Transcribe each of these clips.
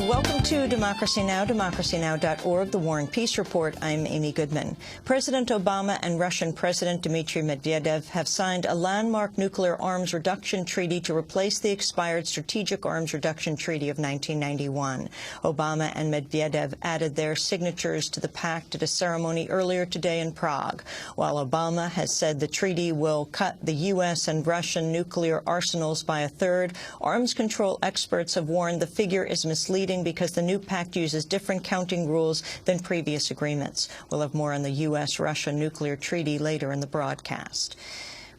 Welcome to Democracy Now!, democracynow.org, The War and Peace Report. I'm Amy Goodman. President Obama and Russian President Dmitry Medvedev have signed a landmark nuclear arms reduction treaty to replace the expired Strategic Arms Reduction Treaty of 1991. Obama and Medvedev added their signatures to the pact at a ceremony earlier today in Prague. While Obama has said the treaty will cut the U.S. and Russian nuclear arsenals by a third, arms control experts have warned the figure is misleading because the new pact uses different counting rules than previous agreements. We'll have more on the U.S.-Russia nuclear treaty later in the broadcast.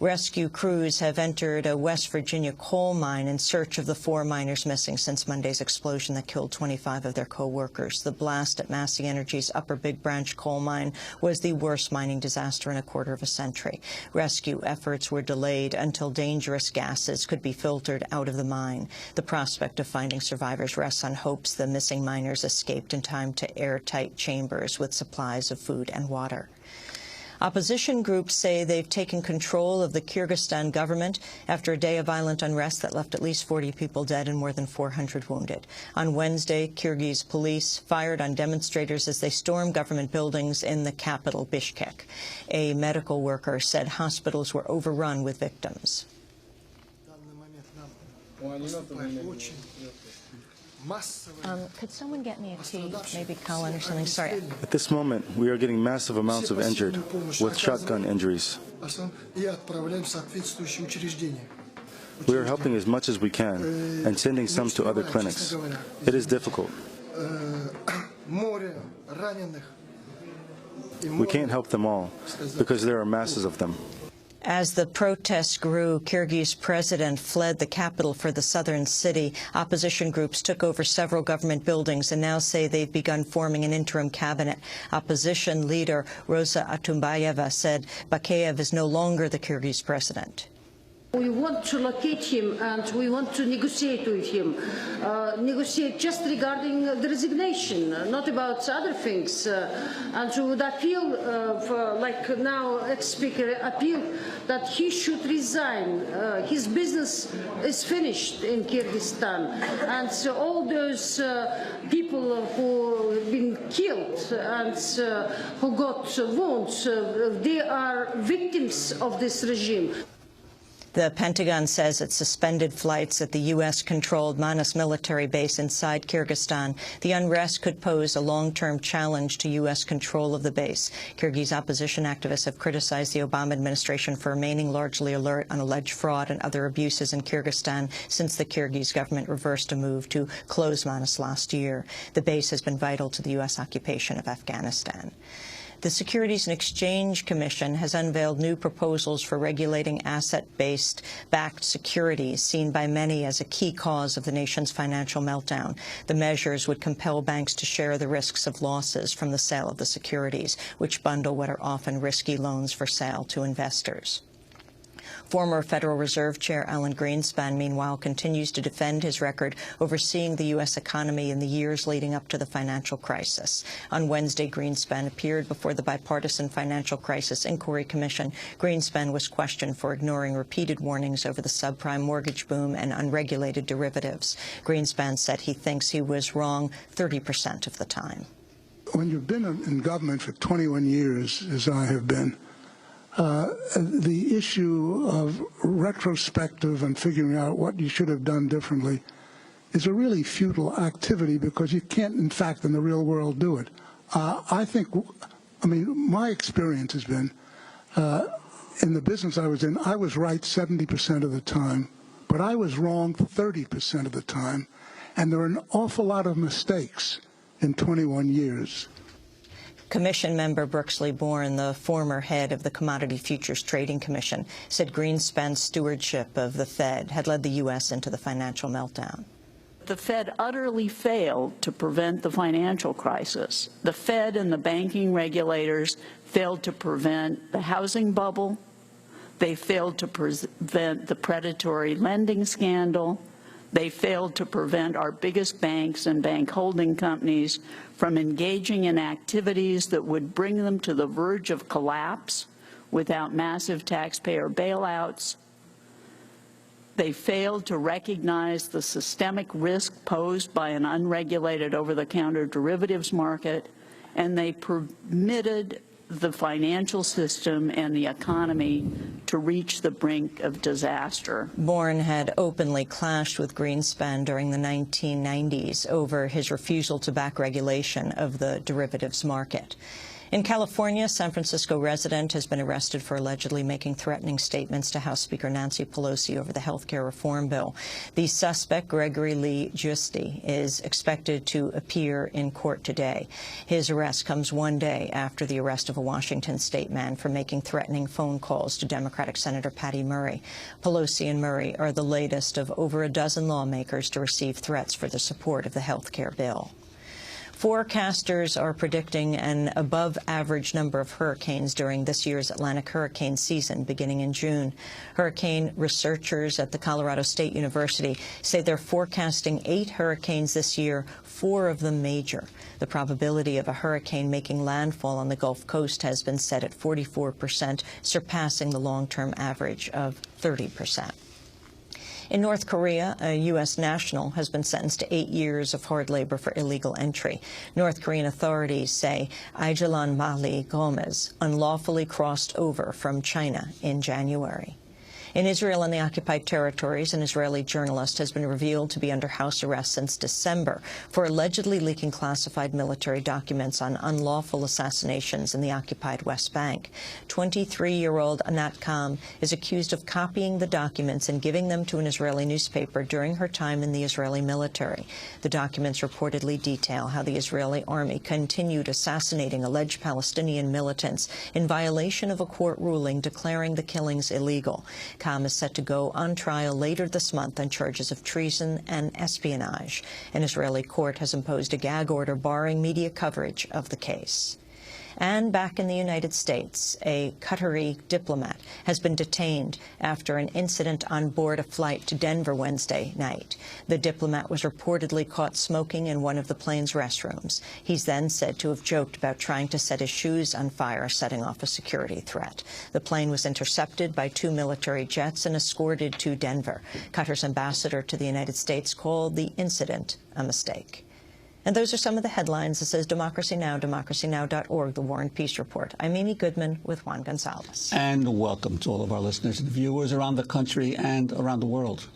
Rescue crews have entered a West Virginia coal mine in search of the 4 miners missing since Monday's explosion that killed 25 of their co-workers. The blast at Massey Energy's Upper Big Branch coal mine was the worst mining disaster in a quarter of a century. Rescue efforts were delayed until dangerous gases could be filtered out of the mine. The prospect of finding survivors rests on hopes the missing miners escaped in time to airtight chambers with supplies of food and water. Opposition groups say they've taken control of the Kyrgyzstan government after a day of violent unrest that left at least 40 people dead and more than 400 wounded. On Wednesday, Kyrgyz police fired on demonstrators as they stormed government buildings in the capital, Bishkek. A medical worker said hospitals were overrun with victims. Could someone get me a tea, maybe Colin or something? Sorry. At this moment, we are getting massive amounts of injured with shotgun injuries. We are helping as much as we can and sending some to other clinics. It is difficult. We can't help them all because there are masses of them. As the protests grew, Kyrgyz president fled the capital for the southern city. Opposition groups took over several government buildings and now say they've begun forming an interim cabinet. Opposition leader Rosa Atumbayeva said Bakiyev is no longer the Kyrgyz president. We want to locate him and we want to negotiate with him. Negotiate just regarding the resignation, not about other things. And we would appeal, like now ex-speaker appealed, that he should resign. His business is finished in Kyrgyzstan. And so all those people who have been killed and who got wounds, they are victims of this regime. The Pentagon says it suspended flights at the U.S.-controlled Manas military base inside Kyrgyzstan. The unrest could pose a long-term challenge to U.S. control of the base. Kyrgyz opposition activists have criticized the Obama administration for remaining largely alert on alleged fraud and other abuses in Kyrgyzstan since the Kyrgyz government reversed a move to close Manas last year. The base has been vital to the U.S. occupation of Afghanistan. The Securities and Exchange Commission has unveiled new proposals for regulating asset-based backed securities, seen by many as a key cause of the nation's financial meltdown. The measures would compel banks to share the risks of losses from the sale of the securities, which bundle what are often risky loans for sale to investors. Former Federal Reserve Chair Alan Greenspan, meanwhile, continues to defend his record overseeing the U.S. economy in the years leading up to the financial crisis. On Wednesday, Greenspan appeared before the Bipartisan Financial Crisis Inquiry Commission. Greenspan was questioned for ignoring repeated warnings over the subprime mortgage boom and unregulated derivatives. Greenspan said he thinks he was wrong 30% of the time. When you've been in government for 21 years, as I have been, the issue of retrospective and figuring out what you should have done differently is a really futile activity because you can't, in fact, in the real world do it. I mean, my experience has been, in the business I was in, I was right 70% of the time, but I was wrong 30% of the time, and there are an awful lot of mistakes in 21 years. Commission member Brooksley Born, the former head of the Commodity Futures Trading Commission, said Greenspan's stewardship of the Fed had led the U.S. into the financial meltdown. The Fed utterly failed to prevent the financial crisis. The Fed and the banking regulators failed to prevent the housing bubble. They failed to prevent the predatory lending scandal. They failed to prevent our biggest banks and bank holding companies from engaging in activities that would bring them to the verge of collapse without massive taxpayer bailouts. They failed to recognize the systemic risk posed by an unregulated over-the-counter derivatives market, and they permitted the financial system and the economy to reach the brink of disaster. Bourne had openly clashed with Greenspan during the 1990s over his refusal to back regulation of the derivatives market. In California, a San Francisco resident has been arrested for allegedly making threatening statements to House Speaker Nancy Pelosi over the health care reform bill. The suspect, Gregory Lee Giusti, is expected to appear in court today. His arrest comes one day after the arrest of a Washington state man for making threatening phone calls to Democratic Senator Patty Murray. Pelosi and Murray are the latest of over a dozen lawmakers to receive threats for the support of the health care bill. Forecasters are predicting an above-average number of hurricanes during this year's Atlantic hurricane season, beginning in June. Hurricane researchers at the Colorado State University say they're forecasting 8 hurricanes this year, 4 of them major. The probability of a hurricane making landfall on the Gulf Coast has been set at 44%, surpassing the long-term average of 30%. In North Korea, a U.S. national has been sentenced to 8 years of hard labor for illegal entry. North Korean authorities say Aijalan Mali Gomez unlawfully crossed over from China in January. In Israel and the occupied territories, an Israeli journalist has been revealed to be under house arrest since December for allegedly leaking classified military documents on unlawful assassinations in the occupied West Bank. 23-year-old Anat Kam is accused of copying the documents and giving them to an Israeli newspaper during her time in the Israeli military. The documents reportedly detail how the Israeli army continued assassinating alleged Palestinian militants in violation of a court ruling declaring the killings illegal. Kam is set to go on trial later this month on charges of treason and espionage. An Israeli court has imposed a gag order barring media coverage of the case. And back in the United States, a Qatari diplomat has been detained after an incident on board a flight to Denver Wednesday night. The diplomat was reportedly caught smoking in one of the plane's restrooms. He's then said to have joked about trying to set his shoes on fire, setting off a security threat. The plane was intercepted by 2 military jets and escorted to Denver. Qatar's ambassador to the United States called the incident a mistake. And those are some of the headlines. This is Democracy Now!, democracynow.org, The War and Peace Report. I'm Amy Goodman with Juan Gonzalez. And welcome to all of our listeners and viewers around the country and around the world.